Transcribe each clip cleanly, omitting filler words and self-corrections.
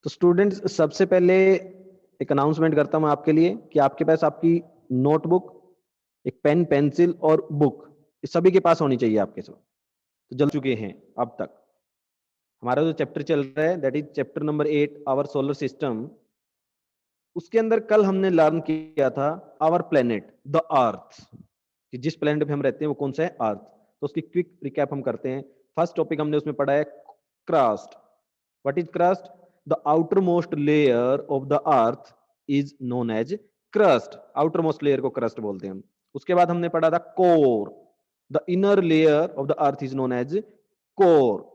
तो स्टूडेंट्स, सबसे पहले एक अनाउंसमेंट करता हूं आपके लिए कि आपके पास आपकी नोटबुक, एक पेन, पेंसिल और बुक, ये सभी के पास होनी चाहिए आपके साथ। तो जल चुके हैं अब तक। हमारा जो चैप्टर चल रहा है that is chapter number 8, our solar system. उसके अंदर कल हमने लर्न किया था आवर प्लेनेट द अर्थ, कि जिस प्लेनेट पे हम रहते हैं वो कौन सा है, अर्थ। तो उसकी क्विक रिकैप हम करते हैं। फर्स्ट टॉपिक हमने उसमें पढ़ा है crust. What is crust? The outer most layer of the earth is known as crust. Outer most layer को क्रस्ट बोलते हैं हम। उसके बाद हमने पढ़ा था core. The inner layer of the earth is known as core.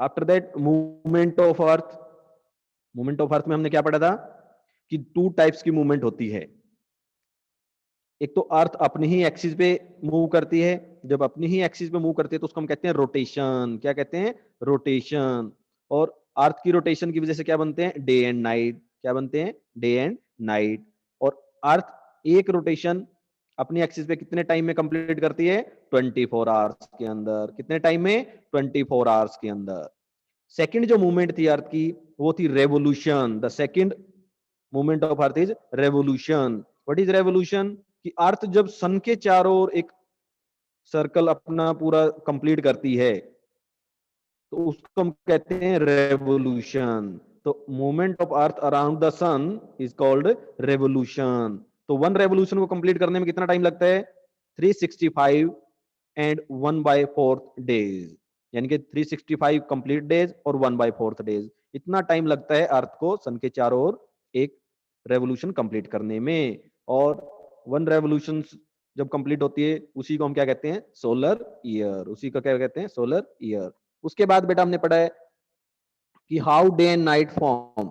After that movement of earth. Movement of earth में हमने क्या पढ़ा था कि टू टाइप्स की मूवमेंट होती है। एक तो अर्थ अपनी ही एक्सिस पे मूव करती है। जब अपनी ही एक्सिस पे मूव करती है तो उसको हम कहते हैं रोटेशन। क्या कहते हैं? रोटेशन। और अर्थ की रोटेशन की वजह से क्या बनते हैं? Day and night. क्या बनते हैं? Day and night. और अर्थ एक रोटेशन अपनी एक्सिस पे कितने टाइम में कंप्लीट करती है? 24 आवर्स के अंदर। कितने टाइम में? 24 आवर्स के अंदर। सेकंड जो मूवमेंट थी अर्थ की वो थी revolution. The second movement of earth is revolution. What is revolution? कि अर्थ जब सन के चारों ओर एक सर्कल अपना पूरा कंप्लीट करती है तो उसको हम कहते हैं रेवोल्यूशन। तो movement of earth around the sun is called revolution. तो वन रेवोल्यूशन को कंप्लीट करने में कितना टाइम लगता है? 365 एंड 1/4 डेज। यानी कि 365 कंप्लीट डेज और 1/4 डेज, इतना टाइम लगता है अर्थ को सन के चारों ओर एक रेवोल्यूशन कंप्लीट करने में। और वन रेवोल्यूशन जब कंप्लीट होती है उसी को हम क्या कहते हैं? Solar year. उसी को क्या कहते हैं? Solar year. उसके बाद बेटा हमने पढ़ा है कि how day and night form,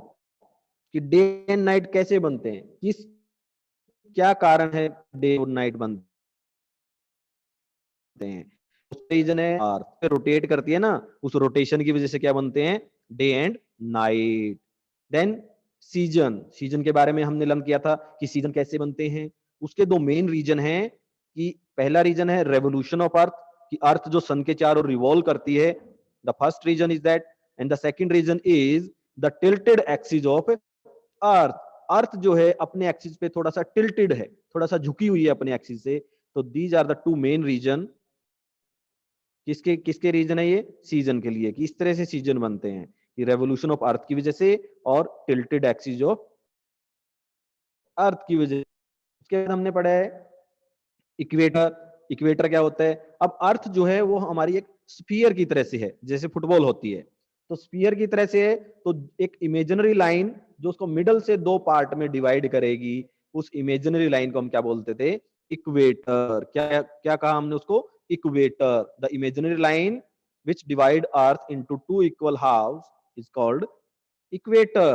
कि डे एंड नाइट कैसे बनते हैं, किस क्या कारण है डे और नाइट बनते हैं। रीजन है अर्थ रोटेट करती है ना, उस रोटेशन की वजह से क्या बनते हैं? Day and night. Then season. Season के बारे में हमने लर्न किया था कि सीजन कैसे बनते हैं। उसके दो मेन रीजन हैं कि पहला रीजन है रेवोल्यूशन ऑफ अर्थ, कि अर्थ जो सन के चारों ओर रिवॉल्व करती है। The first reason is that. And the second reason is the tilted axis of earth. Earth जो है अपने एक्सिस पे थोड़ा सा टिल्टेड है, थोड़ा सा झुकी हुई है अपने एक्सिस से। तो these are the two main reason. किसके किसके रीजन है ये? सीजन के लिए, कि इस तरह से सीजन बनते हैं कि रेवोल्यूशन ऑफ अर्थ की वजह से और टिल्टेड एक्सिस ऑफ अर्थ की वजह से। उसके बाद हमने पढ़ा है इक्वेटर। इक्वेटर क्या होता है? अब अर्थ जो है वो हमारी एक स्फीयर की तरह से है, जैसे फुटबॉल होती है तो स्फीयर की तरह से है। तो एक इमेजिनरी लाइन जो उसको मिडल से दो पार्ट में डिवाइड करेगी, उस इमेजिनरी लाइन को हम क्या बोलते थे? इक्वेटर। क्या क्या कहा हमने उसको? Equator. The imaginary line which divide earth into two equal halves is called equator.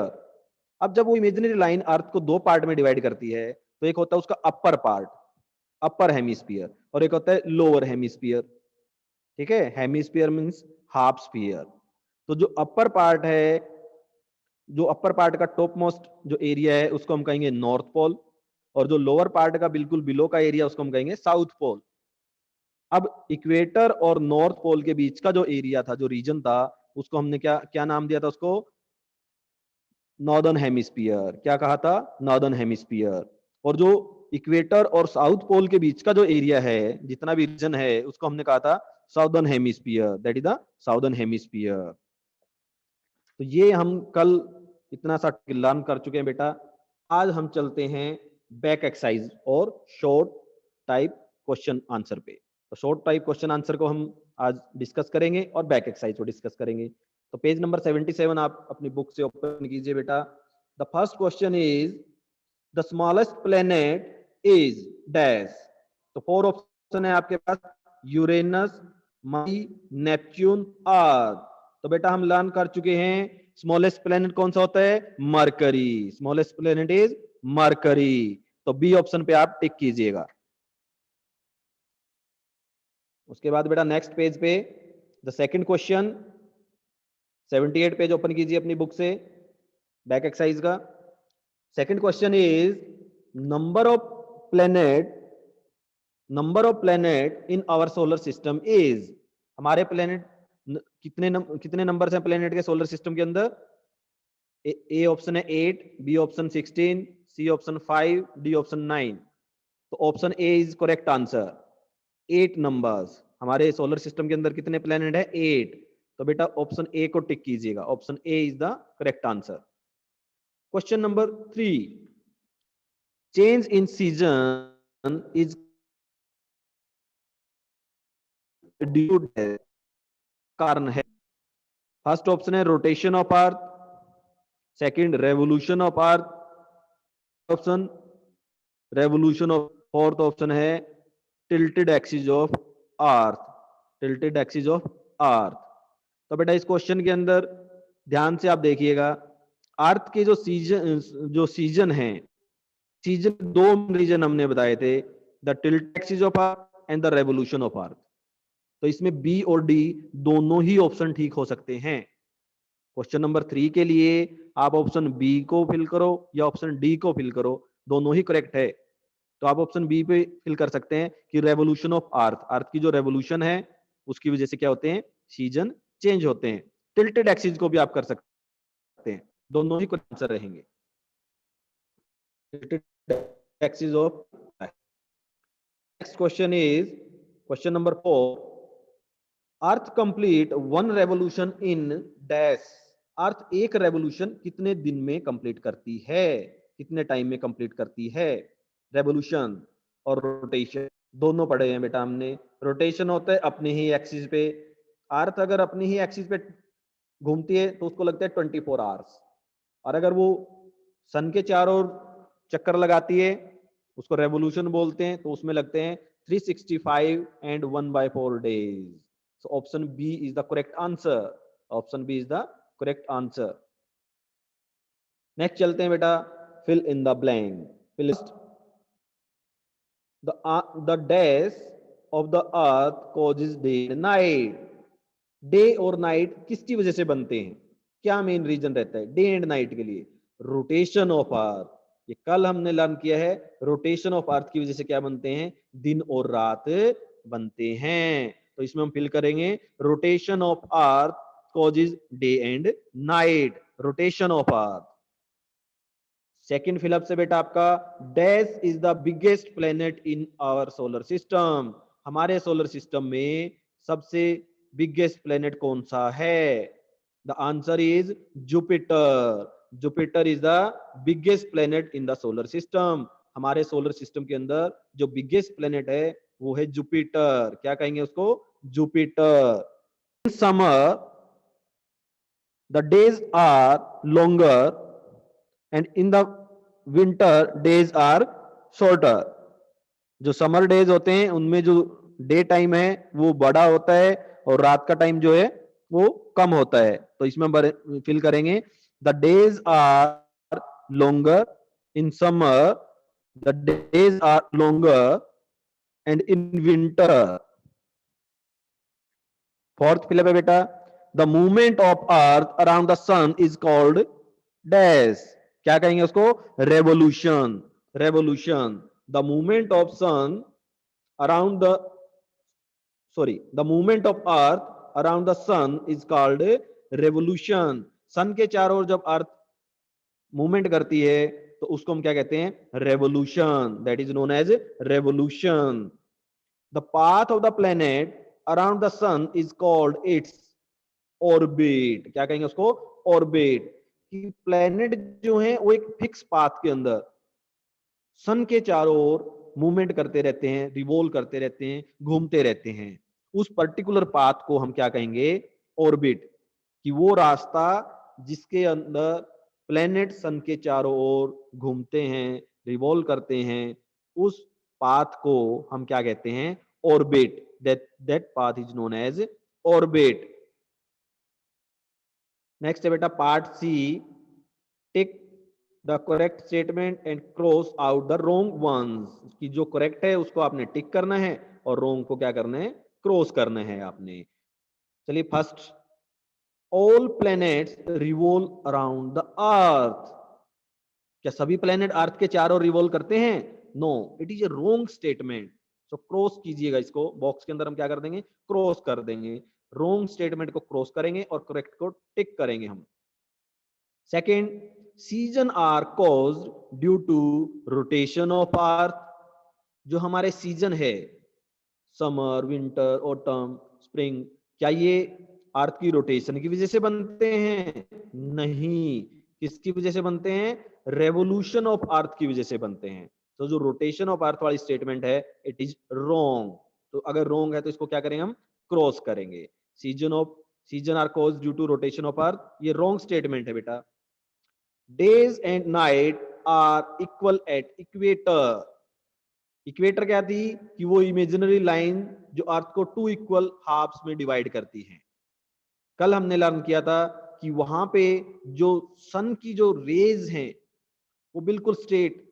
अब जब वो इमेजिनरी लाइन अर्थ को दो पार्ट में डिवाइड करती है तो एक होता है उसका अपर पार्ट, अपर हेमिस्फीयर, और एक होता है लोअर हेमिस्फीयर। ठीक है? Hemisphere means half sphere. तो जो अपर पार्ट है, जो अपर पार्ट का टॉप मोस्ट जो एरिया है उसको हम कहेंगे नॉर्थ पोल, और जो लोअर पार्ट का बिल्कुल बिलो का एरिया उसको हम कहेंगे साउथ पोल। अब इक्वेटर और नॉर्थ पोल के बीच का जो एरिया था, जो रीजन था, उसको हमने क्या क्या नाम दिया था? उसको नॉर्दर्न हेमिस्फीयर। क्या कहा था? Northern hemisphere. और जो इक्वेटर और साउथ पोल के बीच का जो एरिया है, जितना भी रीजन है, उसको हमने कहा था southern hemisphere. That is the southern hemisphere. तो ये हम कल इतना सा लर्न कर चुके हैं बेटा। आज हम चलते हैं बैक एक्सरसाइज और शॉर्ट टाइप क्वेश्चन आंसर पे। तो शॉर्ट टाइप क्वेश्चन आंसर को हम आज डिस्कस करेंगे और बैक एक्सरसाइज को डिस्कस करेंगे। तो पेज नंबर 77 आप अपनी बुक से ओपन कीजिए बेटा। The first question is the smallest planet is dash. तो फोर ऑप्शन है आपके पास: यूरेनस, मरी, नेपच्यून, अर्थ। तो बेटा हम लर्न कर चुके हैं स्मॉलेस्ट प्लेनेट कौन सा होता है? Mercury. Smallest planet is Mercury. तो बी ऑप्शन पे आप टिक कीजिएगा। उसके बाद बेटा नेक्स्ट पेज पे the second question, 78 page open कीजिए अपनी बुक से, बैक एक्सरसाइज का। Second question is number of planet, number of planet in our solar system is. हमारे प्लेनेट कितने नंबर हैं प्लेनेट के सोलर सिस्टम के अंदर? ए ऑप्शन है 8, B option 16, C option 5, D option 9। तो option A is correct answer. 8 numbers. हमारे solar system के अंदर कितने प्लेनेट है? 8। तो बेटा ऑप्शन ए को टिक कीजिएगा, option A is the correct answer. Question number 3, change in season is due कारण है। फर्स्ट ऑप्शन है rotation of earth, second revolution of earth, option revolution of, fourth option है tilted axis of earth, tilted axis of earth. तो बेटा इस question के अंदर ध्यान से आप देखिएगा, अर्थ के जो सीजन है, सीजन दो रीजन हमने बताए थे, the tilt axis of earth and the revolution of earth. तो इसमें बी और डी दोनों ही ऑप्शन ठीक हो सकते हैं। क्वेश्चन नंबर 3 के लिए आप ऑप्शन बी को फिल करो या ऑप्शन डी को फिल करो, दोनों ही करेक्ट है। तो आप ऑप्शन बी पे फिल कर सकते हैं कि रेवोल्यूशन ऑफ अर्थ, अर्थ की जो रेवोल्यूशन है उसकी वजह से क्या होते हैं? सीजन चेंज होते हैं। टिल्टेड एक्सिस को भी आप कर सकते हैं, दोनों ही करेक्ट आंसर रहेंगे। Tilted axis of. Next question is question number 4, earth complete one revolution in dash. Earth एक रेवोल्यूशन कितने दिन में कंप्लीट करती है, कितने टाइम में कंप्लीट करती है? रेवोल्यूशन और रोटेशन दोनों पढ़े हैं बेटा हमने। रोटेशन होता है अपनी ही एक्सिस पे, अर्थ अगर अपनी ही एक्सिस पे घूमती है तो उसको लगता है 24 आवर्स, और अगर वो सन के चारों ओर चक्कर लगाती है उसको रेवोल्यूशन बोलते हैं, तो उसमें लगते हैं 365 and 1/4 days। So option B is the correct answer. Option B is the correct answer. Next चलते हैं बेटा, fill in the blank. Fill the days of the earth causes day and night. Day और night किसकी वजह से बनते हैं? क्या मेन रीजन रहता है डे एंड नाइट के लिए? Rotation of earth. ये कल हमने लर्न किया है, रोटेशन ऑफ अर्थ की वजह से क्या बनते हैं? दिन और रात बनते हैं। तो इसमें हम फिल करेंगे rotation of earth causes day and night, rotation of earth. Second fill up से बेटा आपका, dash is the biggest planet in our solar system. हमारे सोलर सिस्टम में सबसे बिगेस्ट प्लेनेट कौन सा है? The answer is Jupiter. Jupiter is the biggest planet in the solar system. हमारे सोलर सिस्टम के अंदर जो बिगेस्ट प्लेनेट है वो है जुपिटर। क्या कहेंगे उसको? Jupiter. In summer the days are longer and in the winter days are shorter. जो समर डेज होते हैं उनमें जो डे टाइम है वो बड़ा होता है और रात का टाइम जो है वो कम होता है। तो इसमें फिल करेंगे the days are longer in summer, the days are longer and in winter. Fourth fill up है बेटा, the movement of earth around the sun is called dash. क्या कहेंगे उसको? Revolution. Revolution. The movement of sun around the the movement of earth around the sun is called revolution। सन के चारों ओर जब earth movement करती है तो उसको हम क्या कहते हैं? Revolution. That is known as revolution. The path of the planet around the sun is called its orbit. क्या कहेंगे उसको? ऑर्बिट। कि प्लेनेट जो है वो एक फिक्स पाथ के अंदर सन के चारों ओर मूवमेंट करते रहते हैं, रिवॉल्व करते रहते हैं, घूमते रहते हैं। उस पर्टिकुलर पाथ को हम क्या कहेंगे? ऑर्बिट। कि वो रास्ता जिसके अंदर प्लेनेट सन के चारों ओर घूमते हैं, रिवॉल्व करते हैं, उस पाथ को हम क्या कहते हैं? Orbit. That path is known as orbit. Next है बेटा part C, tick the correct statement and cross out the wrong ones. कि जो करेक्ट है उसको आपने टिक करना है और रॉन्ग को क्या करना है? क्रॉस करना है आपने। चलिए first, all planets revolve around the earth. क्या सभी प्लैनेट अर्थ के चारों रिवॉल्व करते हैं? No, it is a wrong statement. So cross कीजिएगा इसको, बॉक्स के अंदर हम क्या कर देंगे? क्रॉस कर देंगे। रॉन्ग स्टेटमेंट को क्रॉस करेंगे और करेक्ट को टिक करेंगे हम। Second, season are caused due to rotation of earth. जो हमारे सीजन है, समर, विंटर, ऑटम, स्प्रिंग, क्या ये अर्थ की रोटेशन की वजह से बनते हैं? नहीं। किसकी वजह से बनते हैं? रेवोल्यूशन ऑफ अर्थ की वजह से बनते हैं। तो जो रोटेशन ऑफ अर्थ वाली स्टेटमेंट है, इट इज रॉन्ग। तो अगर रॉन्ग है तो इसको क्या करेंगे हम? क्रॉस करेंगे। Season are cause due to rotation of earth, ये रॉन्ग स्टेटमेंट है बेटा। Days and night are equal at equator. Equator क्या थी? कि वो इमेजिनरी लाइन जो अर्थ को टू इक्वल हाफ्स में डिवाइड करती है। कल हमने लर्न किया था कि वहां पे जो सन की जो रेज हैं वो बिल्कुल स्ट्रेट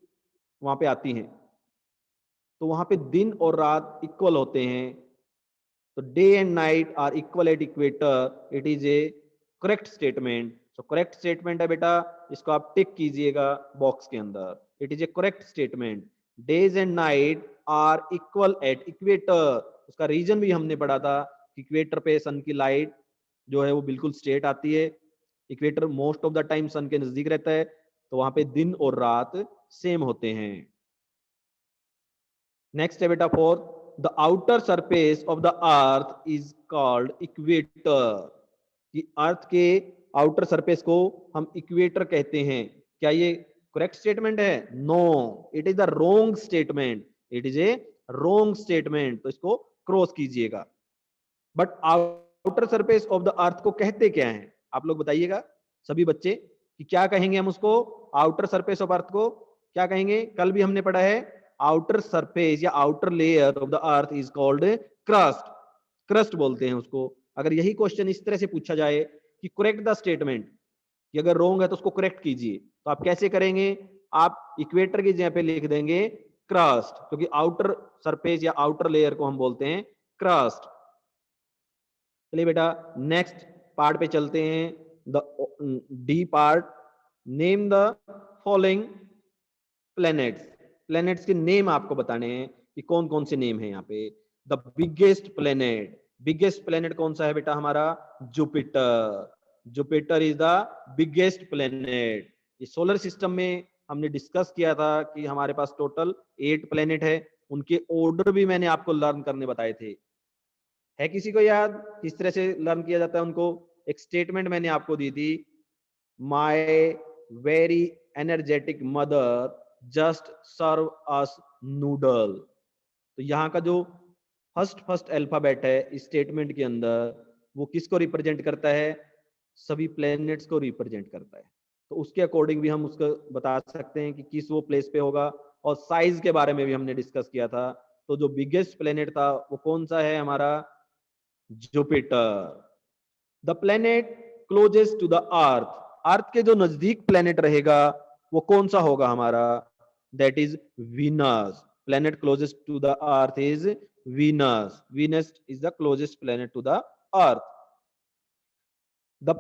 वहां पे आती हैं, तो वहां पे दिन और रात इक्वल होते हैं। तो day and night are equal at equator, it is a correct statement. So correct statement है बेटा, इसको आप टिक कीजिएगा बॉक्स के अंदर। It is a correct statement. Days and night are equal at equator, उसका रीजन भी हमने पढ़ा था कि इक्वेटर पे सन की लाइट जो है वो बिल्कुल स्ट्रेट आती है। Equator most of the time sun के नजदीक रहता है, तो वहां पे दिन और रात सेम होते हैं। नेक्स्ट है बेटा fourth, the outer surface of the earth is called equator. कि अर्थ के आउटर सरफेस को हम इक्वेटर कहते हैं। क्या ये करेक्ट स्टेटमेंट है? No, it is the wrong statement. It is a wrong statement, तो इसको क्रॉस कीजिएगा। But outer surface of the earth को कहते क्या है? आप लोग बताइएगा सभी बच्चे कि क्या कहेंगे हम उसको? आउटर सरफेस ऑफ अर्थ को क्या कहेंगे? कल भी हमने पढ़ा है, आउटर सरफेस या outer layer of the earth is called crust. Crust बोलते हैं उसको। अगर यही क्वेश्चन इस तरह से पूछा जाए कि करेक्ट द स्टेटमेंट, कि अगर रॉन्ग है तो उसको करेक्ट कीजिए, तो आप कैसे करेंगे? आप इक्वेटर की जगह पे लिख देंगे क्रस्ट, क्योंकि आउटर सरफेस या आउटर लेयर को हम बोलते हैं क्रस्ट। चलिए बेटा नेक्स्ट पार्ट पे चलते हैं। The D part, name the following planets. Planets के नेम आपको बताने हैं कि कौन कौन से नेम है यहाँ पे। The biggest planet, biggest planet कौन सा है बेटा हमारा? Jupiter. Jupiter is the biggest planet. इस सोलर सिस्टम में हमने डिस्कस किया था कि हमारे पास टोटल 8 प्लैनेट है। उनके ऑर्डर भी मैंने आपको लर्न करने बताए थे। है किसी को याद किस तरह से लर्न किया जाता है उनको? एक स्टेटमेंट मैंने आपको दी थी, my very energetic mother just serve us noodle. तो यहाँ का जो फर्स्ट फर्स्ट अल्फाबेट है इस स्टेटमेंट के अंदर, वो किसको रिप्रेजेंट करता है? सभी प्लैनेट्स को रिप्रेजेंट करता है। तो उसके अकॉर्डिंग भी हम उसको बता सकते हैं कि किस वो प्लेस पे होगा। और साइज के बारे में भी हमने डिस्कस किया था। तो जो बिगेस्ट प्लैनेट था वो कौन सा है हमारा? Jupiter. The planet closest to the earth, earth के जो नजदीक प्लेनेट रहेगा वो कौन सा होगा हमारा? That is Venus. Planet closest to the earth is Venus. Venus is the closest planet to the earth. The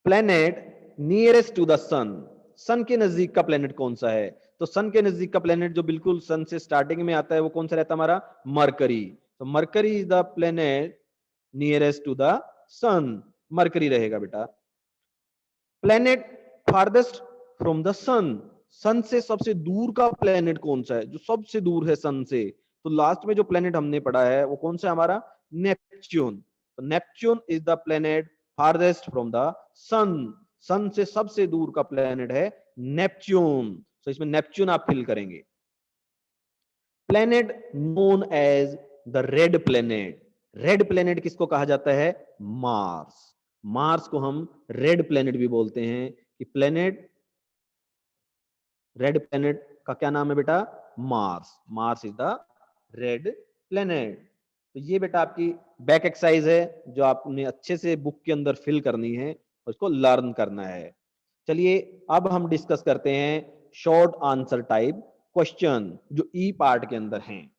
planet nearest to the sun, sun के नजदीक का प्लेनेट कौन सा है? तो सन के नजदीक का प्लेनेट जो बिल्कुल सन से स्टार्टिंग में आता है वो कौन सा रहता है हमारा? मरकरी। तो Mercury is the planet nearest to the sun, Mercury रहेगा बेटा। Planet farthest from the sun, sun से सबसे दूर का प्लेनेट कौन सा है? जो सबसे दूर है सन से, तो लास्ट में जो प्लेनेट हमने पढ़ा है वो कौन सा है हमारा? नेपच्यून। तो Neptune is the planet farthest from the sun, sun से सबसे दूर का प्लेनेट है नेपच्यून। तो इसमें नेपच्यून आप फिल करेंगे। Planet known as the red planet, red planet किसको कहा जाता है? मार्स। मार्स को हम रेड प्लेनेट भी बोलते हैं। कि प्लेनेट, रेड प्लेनेट का क्या नाम है बेटा? Mars. Mars is the red planet. तो ये बेटा आपकी बैक एक्सरसाइज है जो आपने अच्छे से बुक के अंदर फिल करनी है और इसको लर्न करना है। चलिए अब हम डिस्कस करते हैं शॉर्ट आंसर टाइप क्वेश्चन जो ई पार्ट के अंदर हैं।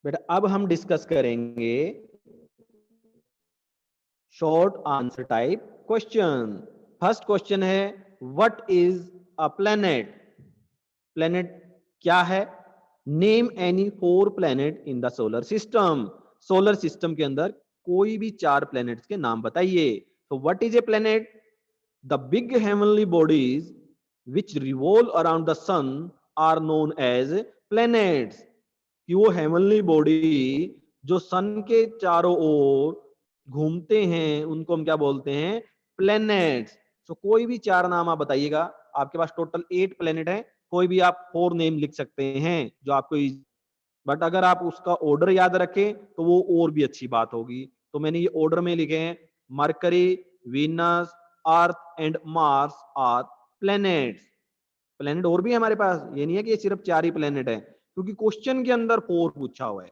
बेटा अब हम डिस्कस करेंगे short answer type question. First question है what is a planet. Planet क्या है? Name any 4 planet in the solar system. Solar system के अंदर कोई भी 4 प्लेनेट्स के नाम बताइए। तो what is a planet? The big heavenly bodies which revolve around the sun are known as planets. कि वो हेवनली बॉडी जो सन के चारों ओर घूमते हैं उनको हम क्या बोलते हैं? प्लेनेट्स। तो कोई भी 4 नाम आप बताइएगा। आपके पास टोटल 8 प्लेनेट है, कोई भी आप 4 नेम लिख सकते हैं जो आपको। बट अगर आप उसका ऑर्डर याद रखें तो वो और भी अच्छी बात होगी। तो मैंने ये ऑर्डर में लिखे हैं, Mercury, Venus, earth and Mars are planets. Planet और भी है हमारे पास, ये नहीं है कि ये सिर्फ 4 ही प्लेनेट है, क्योंकि क्वेश्चन के अंदर 4 पूछा हुआ है।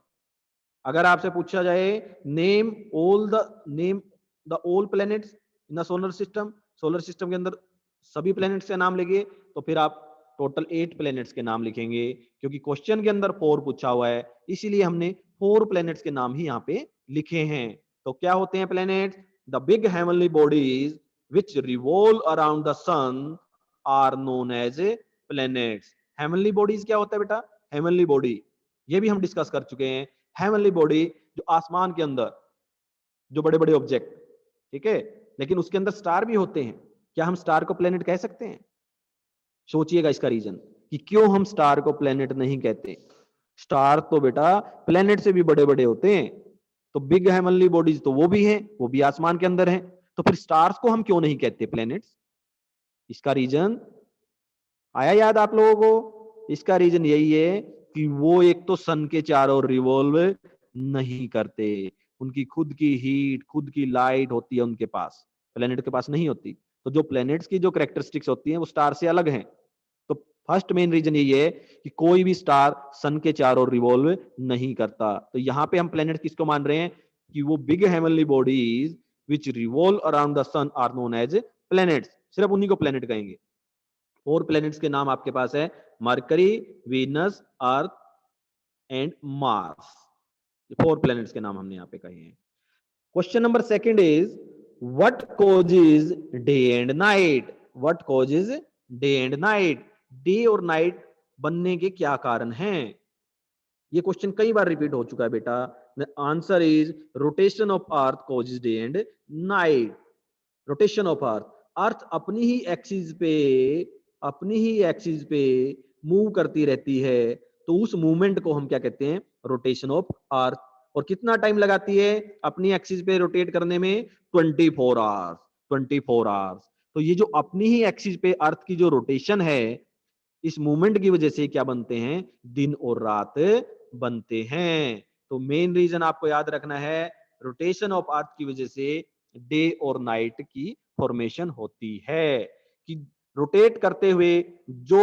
अगर आपसे पूछा जाए name the all planets in the solar system के अंदर सभी प्लैनेट्स के नाम लिखिए, तो फिर आप टोटल 8 प्लैनेट्स के नाम लिखेंगे, क्योंकि क्वेश्चन के अंदर 4 पूछा हुआ है, इसीलिए हमने 4 प्लैनेट्स के नाम ही यहाँ पे लिखे हैं। तो क्या होते हैं planets? The big heavenly bodies which revolve around the sun are known as planets. Heavenly bodies क्या होता है बेटा? हेवनली बॉडी ये भी हम डिस्कस कर चुके हैं। हेवनली बॉडी जो आसमान के अंदर जो बड़े बड़े ऑब्जेक्ट, ठीक है, लेकिन उसके अंदर स्टार भी होते हैं। क्या हम स्टार को प्लेनेट कह सकते हैं? सोचिएगा इसका रीजन कि क्यों हम स्टार को प्लेनेट नहीं कहते। स्टार तो बेटा प्लेनेट से भी बड़े बड़े होते हैं, तो बिग हेवनली बॉडीज तो वो भी हैं, वो भी आसमान के अंदर हैं, तो फिर स्टार्स को हम क्यों नहीं कहते प्लेनेट्स? इसका रीजन आया याद आप लोगों को? इसका रीजन यही है कि वो एक तो सन के चारों ओर रिवॉल्व नहीं करते, उनकी खुद की हीट, खुद की लाइट होती है उनके पास, प्लेनेट के पास नहीं होती। तो जो प्लेनेट्स की जो कैरेक्टरिस्टिक्स होती हैं वो स्टार से अलग हैं। तो फर्स्ट मेन रीजन यही है कि कोई भी स्टार सन के चारों ओर रिवॉल्व नहीं करता। तो यहाँ पे हम प्लेनेट किसको मान रहे हैं? कि वो big heavenly bodies which revolve around the sun are known as planets, सिर्फ उन्हीं को प्लेनेट कहेंगे। 4 प्लैनेट्स के नाम आपके पास है, mercury, Venus, earth and Mars. 4 planets के नाम हमने यहाँ पे कहे हैं। Question number second is what causes day and night. What causes day and night. Day और नाइट बनने के क्या कारण हैं? ये क्वेश्चन कई बार रिपीट हो चुका है बेटा। The answer is rotation of earth causes day and night. Rotation of earth, earth अपनी ही एक्सिस पे मूव करती रहती है, तो उस मूवमेंट को हम क्या कहते हैं? रोटेशन ऑफ अर्थ। और कितना टाइम लगाती है अपनी एक्सिस पे रोटेट करने में? 24 आवर्स। 24 आवर्स। तो ये जो अपनी ही एक्सिस पे अर्थ की जो रोटेशन है, इस मूवमेंट की वजह से क्या बनते हैं? दिन और रात बनते हैं। तो मेन रीजन आपको याद रखना है, रोटेशन ऑफ अर्थ की वजह से डे और नाइट की फॉर्मेशन होती है। कि रोटेट करते हुए जो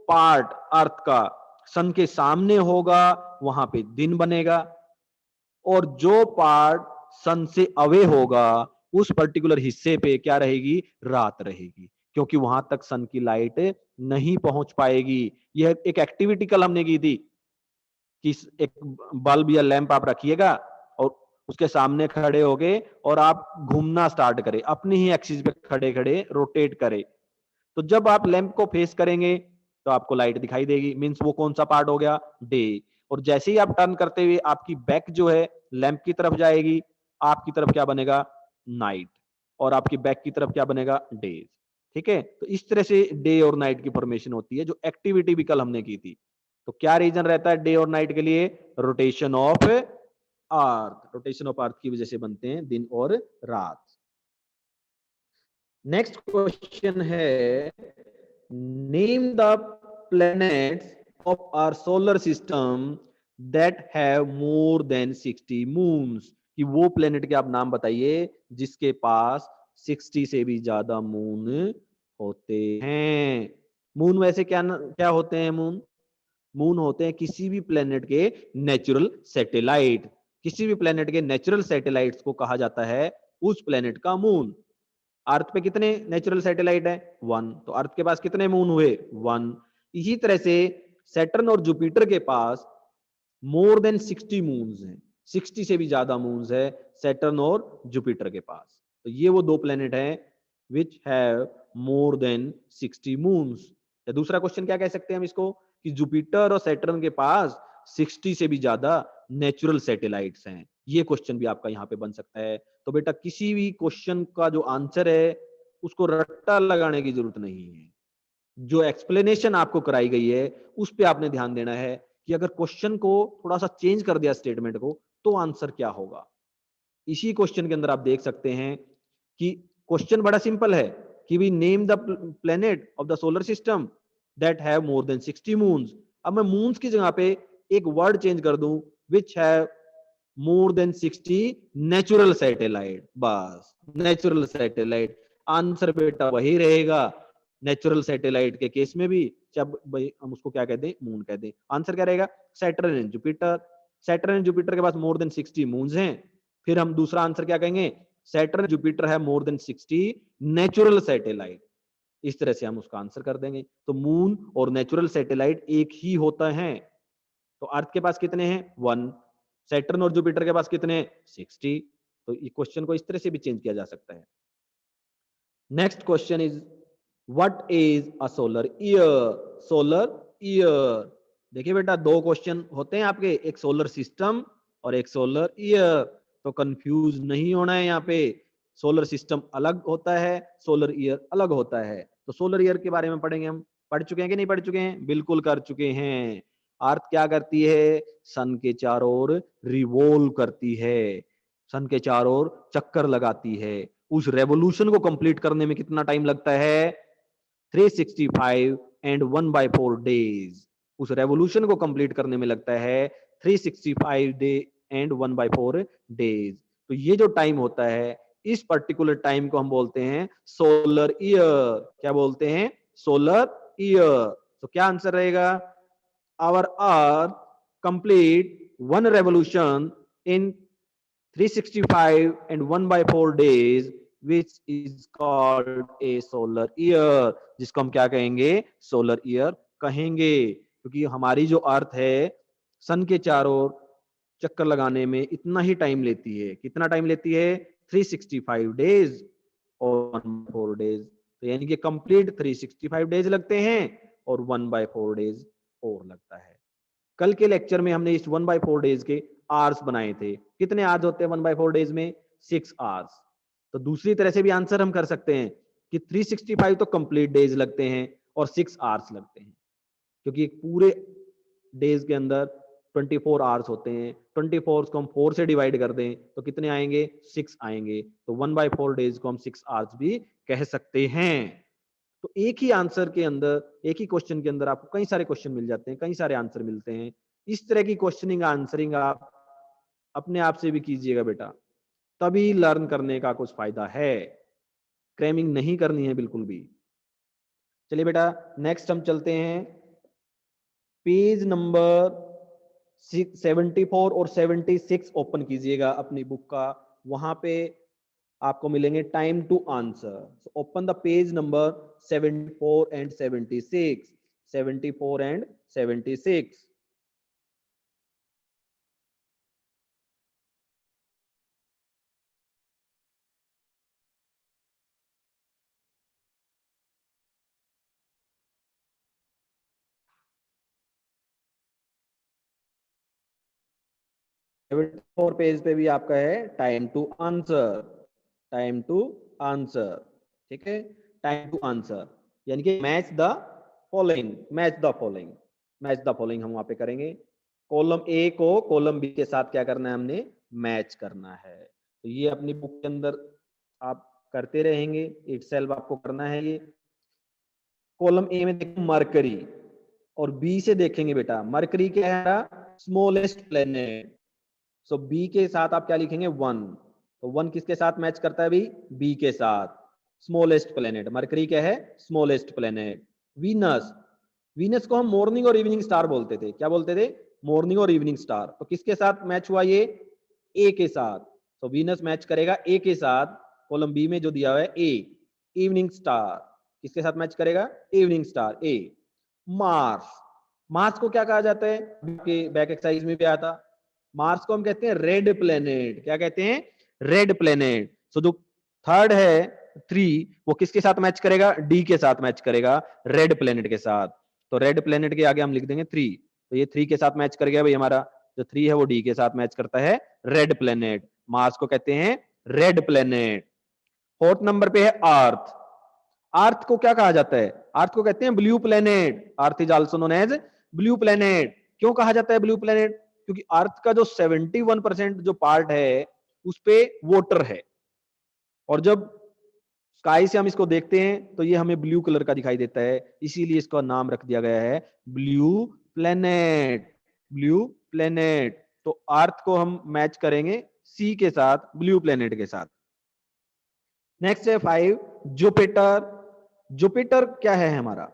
पार्ट अर्थ का सन के सामने होगा वहां पे दिन बनेगा, और जो पार्ट सन से अवे होगा उस पर्टिकुलर हिस्से पे क्या रहेगी? रात रहेगी, क्योंकि वहां तक सन की लाइट नहीं पहुंच पाएगी। यह एक एक्टिविटी कल हमने की थी कि एक बल्ब या लैंप आप रखिएगा और उसके सामने खड़े होके और आप घूमना स्टार्ट करें, अपनी ही एक्सिस पे खड़े खड़े रोटेट करें। तो जब आप लैंप को फेस करेंगे तो आपको लाइट दिखाई देगी, मींस वो कौन सा पार्ट हो गया? डे। और जैसे ही आप टर्न करते हुए आपकी बैक जो है लैंप की तरफ जाएगी, आपकी तरफ क्या बनेगा? नाइट। और आपकी बैक की तरफ क्या बनेगा? डेज। ठीक है, तो इस तरह से डे और नाइट की फॉर्मेशन होती है, जो एक्टिविटी भी कल हमने की थी। तो क्या रीजन रहता है डे और नाइट के लिए? Rotation of earth. Rotation of earth की वजह से बनते हैं दिन और रात। नेक्स्ट क्वेश्चन है name the planets of our solar system that have more than 60 moons. कि वो प्लेनेट के आप नाम बताइए जिसके पास 60 से भी ज्यादा मून होते हैं। मून वैसे क्या क्या होते हैं? मून होते हैं किसी भी प्लेनेट के नेचुरल सैटेलाइट। किसी भी प्लेनेट के नेचुरल सैटेलाइट्स को कहा जाता है उस प्लेनेट का मून। अर्थ पे कितने नेचुरल सैटेलाइट है? 1। तो अर्थ के पास कितने मून हुए? 1। इसी तरह से सैटर्न और जुपिटर के पास मोर देन 60 मून्स हैं, 60 से भी ज्यादा मून्स है सैटर्न और जुपिटर के पास। तो ये वो दो प्लेनेट हैं which have more than 60 moons. या दूसरा क्वेश्चन क्या कह सकते हैं हम इसको, कि जुपिटर और सैटर्न के पास 60 से भी ज्यादा नेचुरल सैटेलाइट्स हैं। ये क्वेश्चन भी आपका यहाँ पे बन सकता है। तो बेटा किसी भी क्वेश्चन का जो आंसर है उसको रट्टा लगाने की जरूरत नहीं है, जो एक्सप्लेनेशन आपको कराई गई है उस पे आपने ध्यान देना है कि अगर क्वेश्चन को थोड़ा सा चेंज कर दिया स्टेटमेंट को तो आंसर क्या होगा। इसी क्वेश्चन के अंदर आप देख सकते हैं कि क्वेश्चन बड़ा सिंपल है कि we name the planet of the solar system that have more than 60 moons. अब मैं मून्स की जगह पे एक वर्ड चेंज कर दूं, which have more than 60 natural satellite. बस नेचुरल सैटेलाइट, आंसर बेटा वही रहेगा नेचुरल सैटेलाइट के केस में भी, जब भाई हम उसको क्या कहते हैं, मून कहते हैं। आंसर क्या रहेगा, Saturn and Jupiter. Saturn and Jupiter के पास मोर देन 60 मून्स हैं। फिर हम दूसरा आंसर क्या कहेंगे, सैटर्न जुपिटर है मोर देन 60 नेचुरल सैटेलाइट। इस तरह से हम उसका आंसर कर देंगे। तो मून और नेचुरल सैटेलाइट एक ही होता है। तो अर्थ के पास कितने हैं, 1। सैटर्न और जुपिटर के पास कितने हैं, 60। तो ये क्वेश्चन को इस तरह से भी चेंज किया जा सकता है। Next question is what is a solar year. Solar year, देखिए बेटा दो क्वेश्चन होते हैं आपके, एक सोलर सिस्टम और एक सोलर ईयर। तो कंफ्यूज नहीं होना है यहाँ पे, सोलर सिस्टम अलग होता है, सोलर ईयर अलग होता है। तो सोलर ईयर के बारे में पढ़ेंगे हम। पढ़ चुके हैं कि नहीं पढ़ चुके हैं, बिल्कुल कर चुके हैं। अर्थ क्या करती है, सन के चारों ओर रिवॉल्व करती है, सन के चारों ओर चक्कर लगाती है। उस रेवोल्यूशन को कंप्लीट करने में कितना टाइम लगता है, 365 एंड 1/4 डेज। उस रेवोल्यूशन को कंप्लीट करने में लगता है 365 डे एंड 1/4 डेज। तो ये जो टाइम होता है, इस पर्टिकुलर टाइम को हम बोलते हैं सोलर ईयर। क्या बोलते हैं, सोलर ईयर। तो क्या आंसर रहेगा, our earth complete one revolution in 365 and 1/4 days, which is called a solar year, जिसको हम क्या कहेंगे, सोलर ईयर कहेंगे। क्योंकि हमारी जो अर्थ है सन के चारों चक्कर लगाने में इतना ही टाइम लेती है। कितना टाइम लेती है, 365 डेज और 1/4 डेज। तो यानी कि कंप्लीट 365 डेज लगते हैं और 1/4 डेज और लगता है। कल के लेक्चर में हमने इस 1/4 डेज के आवर्स बनाए थे। कितने आवर्स होते हैं 1/4 डेज में, 6 आवर्स। तो दूसरी तरह से भी आंसर हम कर सकते हैं कि 365 तो कंप्लीट डेज लगते हैं और 6 आवर्स लगते हैं, क्योंकि एक पूरे डेज के अंदर 24 आवर्स होते हैं। 24 को हम 4 से डिवाइड कर दें तो कितने आएंगे, 6 आएंगे। तो 1/4 डेज को हम 6 आवर्स भी कह सकते हैं। तो एक ही आंसर के अंदर, एक ही क्वेश्चन के अंदर आपको कई सारे क्वेश्चन मिल जाते हैं, कई सारे आंसर मिलते हैं। इस तरह की क्वेश्चनिंग आंसरिंग आप अपने आप से भी कीजिएगा बेटा, तभी लर्न करने का कुछ फायदा है। क्रैमिंग नहीं करनी है बिल्कुल भी। चलिए बेटा नेक्स्ट हम चलते हैं, पेज नंबर 74 और 76 ओपन कीजिएगा अपनी बुक का। वहां पे आपको मिलेंगे time to answer. Open the page number 74 and 76, 74 and 76। Four page पे भी आपका है time to answer, time to answer. ठीक है, टाइम टू आंसर यानी कि match the following, match the following, match the following हम वहां पे करेंगे। कॉलम ए को कॉलम बी के साथ क्या करना है, हमने मैच करना है। तो ये अपनी बुक के अंदर आप करते रहेंगे, इटसेल्फ आपको करना है ये। कॉलम ए में देखो मरकरी, और बी से देखेंगे बेटा मरकरी क्या है, स्मॉलेस्ट प्लेनेट। सो बी के साथ आप क्या लिखेंगे, 1। तो 1 किसके साथ मैच करता है भाई, बी के साथ, स्मॉलेस्ट प्लेनेट। मरकरी क्या है, स्मॉलेस्ट प्लेनेट। वीनस, वीनस को हम मॉर्निंग और इवनिंग स्टार बोलते थे। क्या बोलते थे, मॉर्निंग और इवनिंग स्टार। तो किसके साथ मैच हुआ ये, ए के साथ। तो वीनस मैच करेगा ए के साथ, कॉलम बी में जो दिया हुआ है ए। इवनिंग स्टार किसके साथ मैच करेगा, इवनिंग स्टार ए। मार्स, मार्स को क्या कहा जाता है, बैक एक्सरसाइज में भी आया था, मार्स को हम कहते हैं रेड प्लेनेट। क्या कहते हैं, रेड प्लेनेट। सो जो थर्ड है 3, वो किसके साथ मैच करेगा, डी के साथ मैच करेगा, रेड प्लेनेट के साथ। तो रेड प्लेनेट के आगे हम लिख देंगे 3, तो ये 3 के साथ मैच कर गया भाई, हमारा जो 3 है वो डी के साथ मैच करता है, रेड प्लेनेट। मार्स को कहते हैं रेड प्लेनेट। फोर्थ नंबर पे है अर्थ। अर्थ को क्या कहा जाता है, अर्थ को कहते हैं blue planet. Earth is also known as blue planet. क्यों कहा जाता है ब्लू प्लेनेट, क्योंकि अर्थ का जो 71% जो पार्ट है उस पे वाटर है, और जब स्काई से हम इसको देखते हैं तो ये हमें ब्लू कलर का दिखाई देता है, इसीलिए इसका नाम रख दिया गया है ब्लू प्लेनेट। Blue planet. तो अर्थ को हम मैच करेंगे सी के साथ, ब्लू प्लेनेट के साथ। नेक्स्ट है 5 जुपिटर। जुपिटर क्या है हमारा,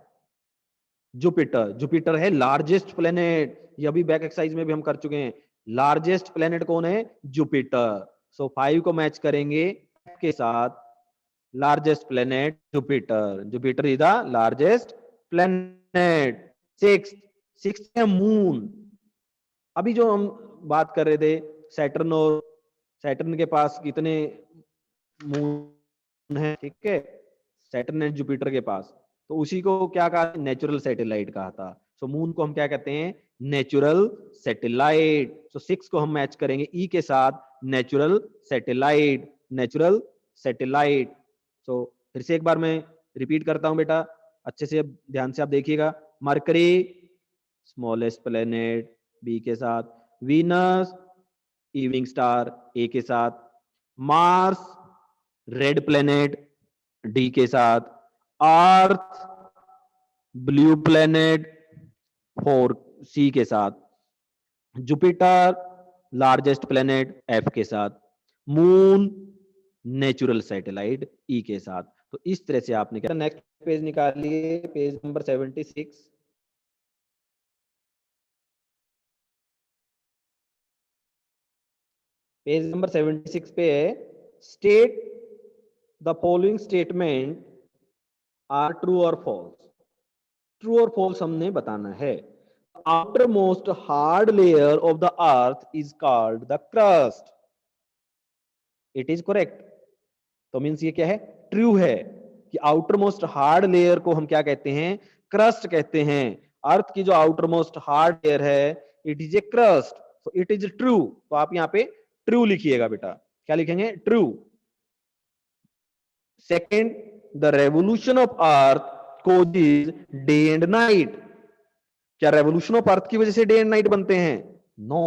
जुपिटर, जुपिटर है लार्जेस्ट प्लेनेट। ये अभी बैक एक्सरसाइज में भी हम कर चुके हैं। लार्जेस्ट प्लेनेट कौन है, जुपिटर। सो 5 को मैच करेंगे के साथ, largest planet Jupiter. Jupiter is the largest planet. Six है मून। अभी जो हम बात कर रहे थे सैटर्न, और सैटर्न के पास कितने मून है, ठीक है, सैटर्न एंड जुपिटर के पास, तो उसी को क्या कहा, नेचुरल सैटेलाइट कहा था। सो मून को हम क्या कहते हैं, नेचुरल सैटेलाइट। सो 6 को हम मैच करेंगे ई के साथ, नेचुरल सैटेलाइट, नेचुरल सैटेलाइट। सो फिर से एक बार मैं रिपीट करता हूं बेटा, अच्छे से ध्यान से आप देखिएगा। मरकरी स्मॉलेस्ट प्लेनेट बी के साथ, वीनस इवनिंग स्टार ए के साथ, मार्स रेड प्लेनेट डी के साथ, अर्थ ब्लू प्लेनेट 4 सी के साथ, जुपिटर लार्जेस्ट प्लेनेट एफ के साथ, मून नेचुरल सैटेलाइट ई के साथ। तो इस तरह से आपने क्या, नेक्स्ट पेज निकालिए, पेज नंबर 76। पेज नंबर 76 पे है, state the following statement are true और फॉल्स। ट्रू और फॉल्स हमने बताना है। Outer most hard layer of the earth is called the crust. It is correct. तो मीन्स ये क्या है, ट्रू है कि आउटर मोस्ट हार्ड लेयर को हम क्या कहते हैं, क्रस्ट कहते हैं। अर्थ की जो आउटर मोस्ट हार्ड लेयर है, it is a crust. So it is true. तो आप यहाँ पे ट्रू लिखिएगा बेटा। क्या लिखेंगे, true. Second, the revolution of earth causes day and night. क्या रेवोल्यूशन ऑफ अर्थ की वजह से डे एंड नाइट बनते हैं, no,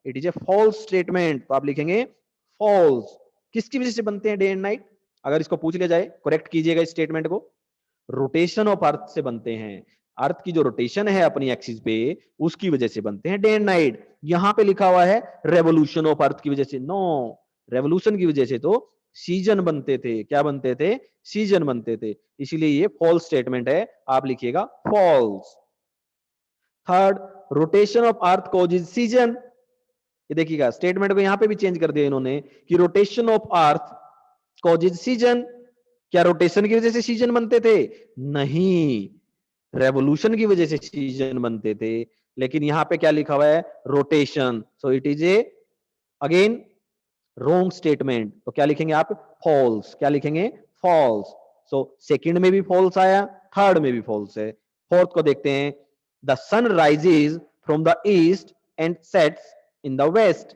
it is a false statement. तो आप लिखेंगे फॉल्स। किसकी वजह से बनते हैं डे एंड नाइट, अगर इसको पूछ लिया जाए, करेक्ट कीजिएगा इस स्टेटमेंट को। रोटेशन ऑफ अर्थ से बनते हैं। अर्थ की जो रोटेशन है अपनी एक्सिस पे, उसकी वजह से बनते हैं डे एंड नाइट। यहां पे लिखा हुआ है रेवोल्यूशन ऑफ अर्थ की वजह से, नो, रेवोल्यूशन की वजह से तो सीजन बनते थे। क्या बनते थे, सीजन बनते थे। इसीलिए ये फॉल्स स्टेटमेंट है, आप लिखिएगा false. Third, rotation of earth causes season. ये देखिएगा स्टेटमेंट को यहां पे भी चेंज कर दिया इन्होंने कि rotation of earth causes season. क्या रोटेशन की वजह से सीजन बनते थे, नहीं, रेवोल्यूशन की वजह से सीजन बनते थे। लेकिन यहां पे क्या लिखा हुआ है, rotation. So it is A again wrong statement. तो क्या लिखेंगे आप, फॉल्स। क्या लिखेंगे, फॉल्स। सो सेकंड में भी फॉल्स आया, थर्ड में भी फॉल्स है। फोर्थ को देखते हैं, the sun rises from the east and sets in the west.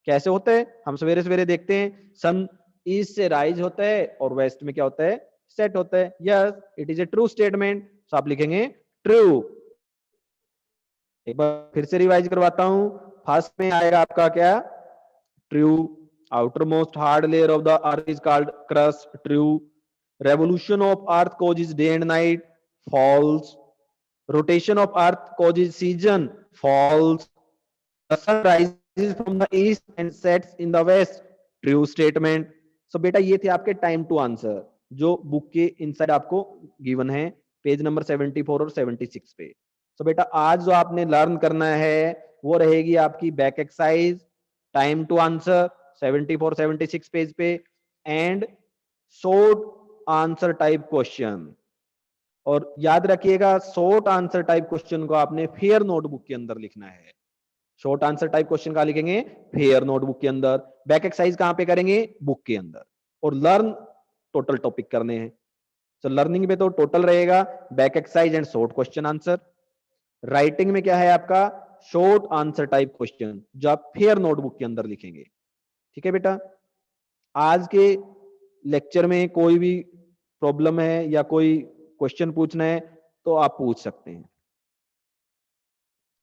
कैसे होता है, हम सवेरे सवेरे देखते हैं सन ईस्ट से राइज होता है और वेस्ट में क्या होता है, सेट होता है। Yes, it is a true statement. So आप लिखेंगे ट्रू। एक बार फिर से रिवाइज करवाता हूं। फर्स्ट में आएगा आपका क्या, true. outermost hard layer of the earth is called crust, true. Revolution of earth causes day and night, false. Rotation of earth causes season, false. The sun rises from the east and sets in the west, true statement. So बेटा ये थे आपके time to answer जो book के inside आपको given है, page number 74 और 76 पे। so बेटा आज जो आपने लर्न करना है वो रहेगी आपकी back exercise, time to answer 74 76 page पे, and short answer type question. और याद रखिएगा शॉर्ट आंसर टाइप क्वेश्चन को आपने फेयर नोटबुक के अंदर लिखना है। शॉर्ट आंसर टाइप क्वेश्चन कहाँ लिखेंगे? फेयर नोटबुक के अंदर। बैक एक्सरसाइज कहाँ पे करेंगे? बुक के अंदर। और लर्न टोटल टॉपिक करने हैं। तो लर्निंग में तो टोटल रहेगा, back exercise and short question answer. Writing में क्या है आपका? शॉर्ट आंसर टाइप क्वेश्चन जो आप फेयर नोटबुक के अंदर लिखेंगे। ठीक है बेटा, आज के लेक्चर में कोई भी प्रॉब्लम है या कोई क्वेश्चन पूछना है तो आप पूछ सकते हैं।